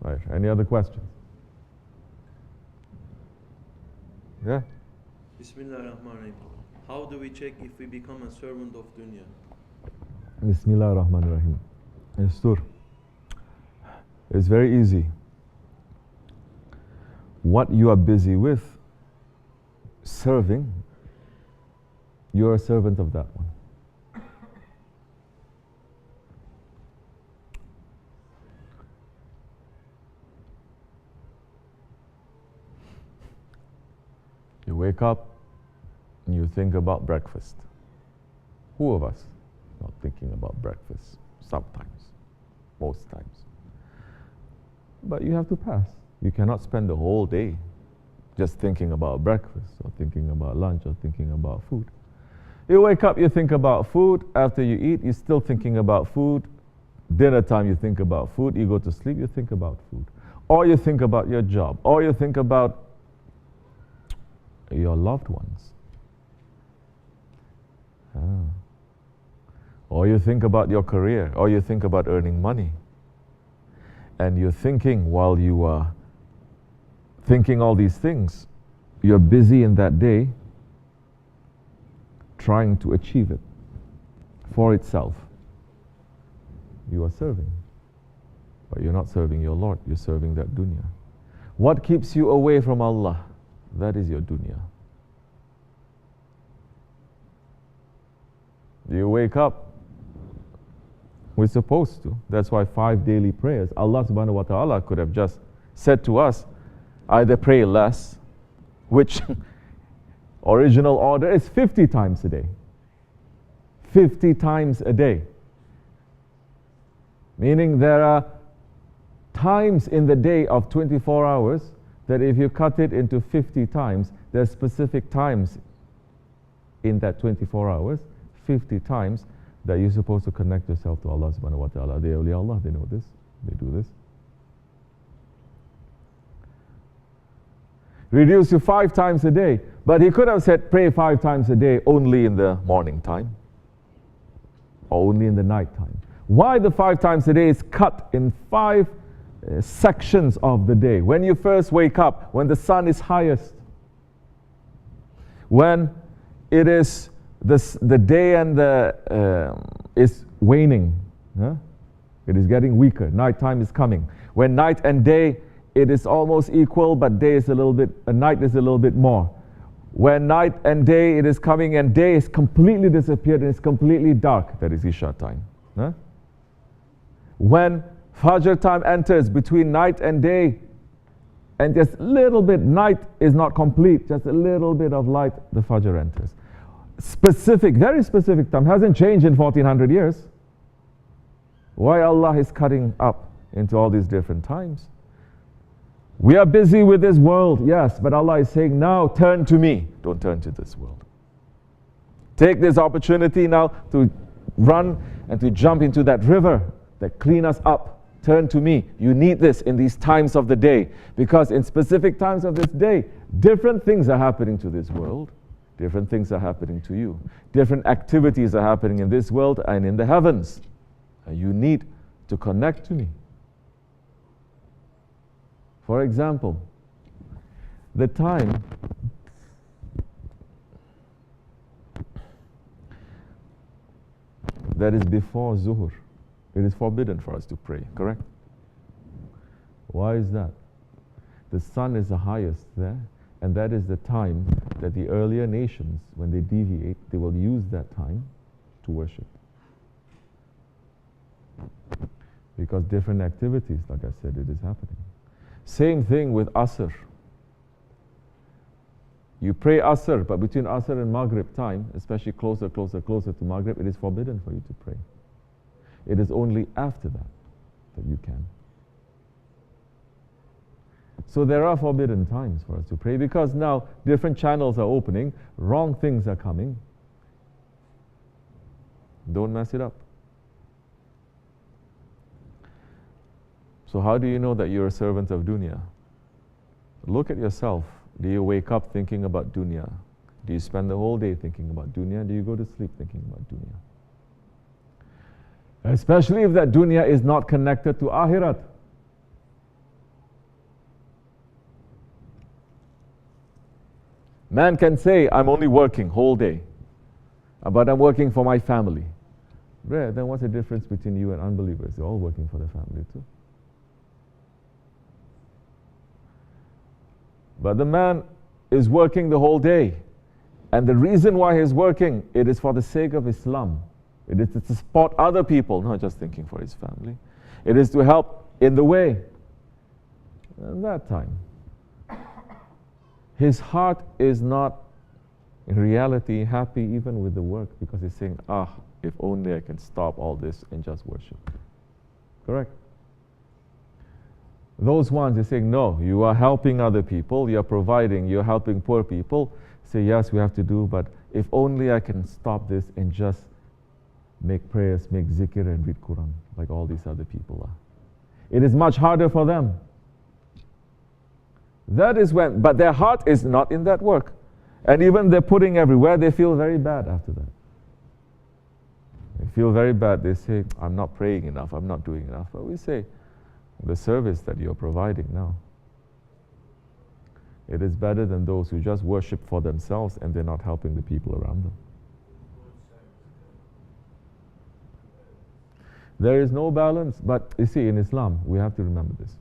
Right. Any other questions? Yeah? Bismillahirrahmanirrahim. How do we check if we become a servant of dunya? Bismillahirrahmanirrahim. It's very easy. What you are busy with, serving, you're a servant of that one. You wake up and you think about breakfast. Who of us is not thinking about breakfast? Sometimes, most times. But you have to pass. You cannot spend the whole day just thinking about breakfast or thinking about lunch or thinking about food. You wake up, you think about food. After you eat, you're still thinking about food. Dinner time, you think about food. You go to sleep, you think about food. Or you think about your job. Or you think about your loved ones. Or you think about your career. Or you think about earning money. And you're thinking while you are thinking all these things, you're busy in that day trying to achieve it for itself. You are serving. But you're not serving your Lord, you're serving that dunya. What keeps you away from Allah? That is your dunya. You wake up, we're supposed to. That's why 5 daily prayers. Allah subhanahu wa ta'ala could have just said to us, either pray less, which original order is 50 times a day. 50 times a day. Meaning there are times in the day of 24 hours that if you cut it into 50 times, there are specific times in that 24 hours, 50 times that you're supposed to connect yourself to Allah subhanahu wa ta'ala. They awliya Allah, they know this, they do this. Reduce to 5 times a day. But he could have said pray 5 times a day only in the morning time or only in the night time. Why the 5 times a day is cut in 5 sections of the day? When you first wake up, when the sun is highest, when it is the day and is waning, it is getting weaker, night time is coming. When night and day, it is almost equal, but day is a little bit, night is a little bit more. When night and day it is coming and day is completely disappeared and it's completely dark, that is Isha time. When Fajr time enters between night and day, and just a little bit, night is not complete, just a little bit of light, the Fajr enters. Specific, very specific time, hasn't changed in 1400 years. Why Allah is cutting up into all these different times? We are busy with this world, yes, but Allah is saying, now turn to me. Don't turn to this world. Take this opportunity now to run and to jump into that river that clean us up. Turn to me. You need this in these times of the day, because in specific times of this day, different things are happening to this world. Different things are happening to you. Different activities are happening in this world and in the heavens. And you need to connect to me. For example, the time that is before Zuhur, it is forbidden for us to pray, correct? Why is that? The sun is the highest there, and that is the time that the earlier nations, when they deviate, they will use that time to worship. Because different activities, like I said, it is happening. Same thing with Asr. You pray Asr, but between Asr and Maghrib time, especially closer to Maghrib, it is forbidden for you to pray. It is only after that you can. So there are forbidden times for us to pray, because now different channels are opening, wrong things are coming. Don't mess it up. So how do you know that you're a servant of dunya? Look at yourself. Do you wake up thinking about dunya? Do you spend the whole day thinking about dunya? Do you go to sleep thinking about dunya? Especially if that dunya is not connected to akhirat. Man can say, I'm only working whole day, but I'm working for my family. Right, then what's the difference between you and unbelievers? They're all working for their family too. But the man is working the whole day. And the reason why he's working, it is for the sake of Islam. It is to support other people, not just thinking for his family. It is to help in the way. And that time, his heart is not in reality happy even with the work, because he's saying, if only I can stop all this and just worship. Correct? Those ones are saying, no, you are helping other people, you are providing, you're helping poor people. Say, yes, we have to do, but if only I can stop this and just make prayers, make zikr and read Quran, like all these other people are. It is much harder for them. That is when, but their heart is not in that work. And even they're putting everywhere, they feel very bad after that. They feel very bad. They say, I'm not praying enough, I'm not doing enough. But we say, the service that you're providing now, it is better than those who just worship for themselves and they're not helping the people around them. There is no balance, but you see, in Islam, we have to remember this.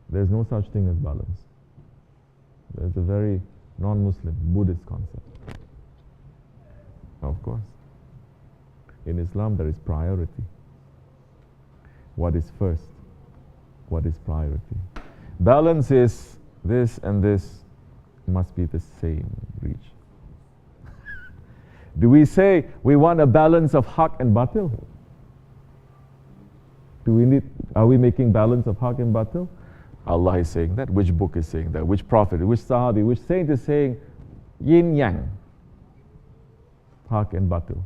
There's no such thing as balance. There's a very non-Muslim, Buddhist concept. Of course. In Islam, there is priority. What is first? What is priority? Balance is this and this must be the same reach. Do we say we want a balance of haq and batil? Are we making balance of haq and batil? Allah is saying that. Which book is saying that? Which prophet, which sahabi, which saint is saying yin yang, haq and batil?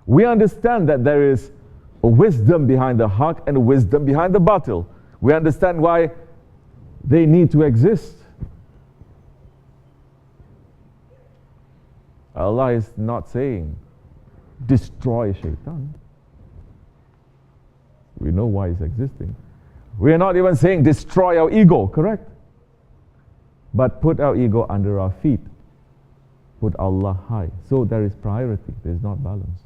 We understand that there is a wisdom behind the haq and a wisdom behind the batil. We understand why they need to exist. Allah is not saying destroy shaitan. We know why it's existing. We are not even saying destroy our ego, correct? But put our ego under our feet. Put Allah high. So there is priority, there is not balance.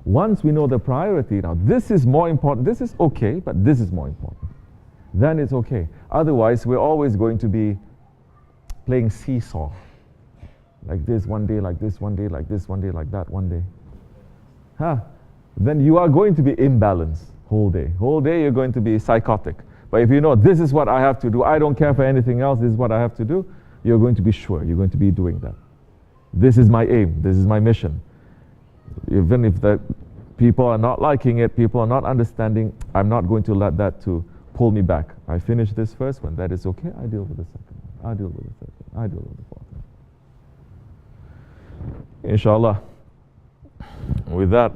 Once we know the priority, now this is more important, this is okay, but this is more important, then it's okay. Otherwise, we're always going to be playing seesaw. Like this one day, like this one day, like this one day, like that one day. Then you are going to be imbalanced whole day. Whole day you're going to be psychotic. But if you know this is what I have to do, I don't care for anything else, this is what I have to do, you're going to be sure, you're going to be doing that. This is my aim, this is my mission. Even if the people are not liking it, people are not understanding, I'm not going to let that to pull me back. I finish this first one, that is okay, I deal with the second one, I deal with the third one, I deal with the fourth one. Inshallah, with that,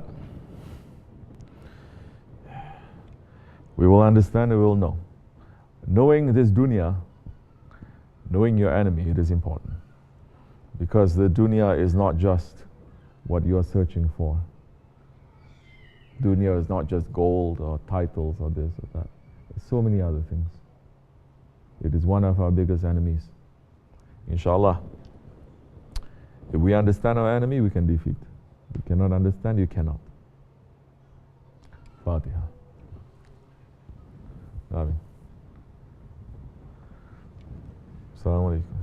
we will understand and we will know. Knowing this dunya, knowing your enemy, it is important. Because the dunya is not just what you are searching for. Dunya is not just gold or titles or this or that. There's so many other things. It is one of our biggest enemies. Inshallah, if we understand our enemy, we can defeat. If you cannot understand, you cannot. Fatiha. Amin. Assalamu alaikum.